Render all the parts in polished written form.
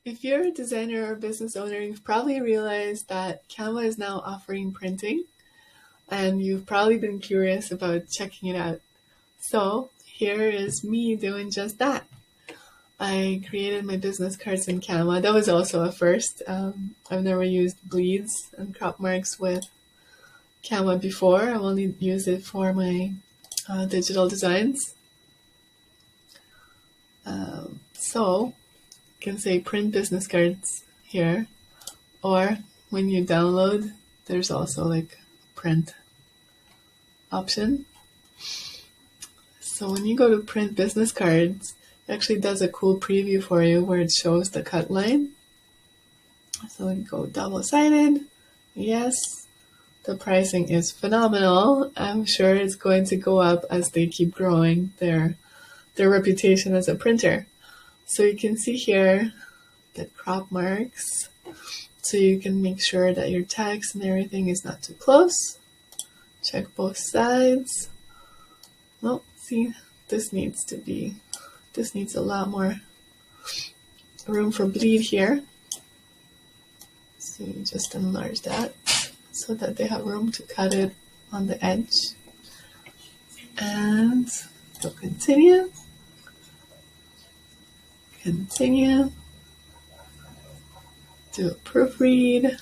If you're a designer or business owner, you've probably realized that Canva is now offering printing, and you've probably been curious about checking it out. So here is me doing just that. I created my business cards in Canva. That was also a first. I've never used bleeds and crop marks with Canva before. I've only used it for my digital designs. So you can say print business cards here, or when you download, there's also like print option. So when you go to print business cards, it actually does a cool preview for you where it shows the cut line. So we go double-sided. Yes, the pricing is phenomenal. I'm sure it's going to go up as they keep growing their reputation as a printer. So you can see here the crop marks, so you can make sure that your text and everything is not too close. Check both sides. Well, see, this needs a lot more room for bleed here. So you just enlarge that so that they have room to cut it on the edge. And go continue. Continue. Do a proofread.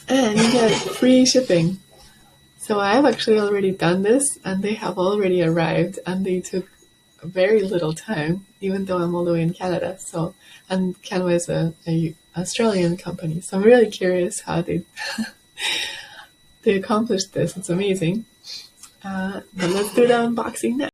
And you get free shipping. So I've actually already done this, and they have already arrived, and they took very little time, even though I'm all the way in Canada. So, and Canva is a Australian company, so I'm really curious how they accomplished this. It's amazing. But let's do the unboxing now.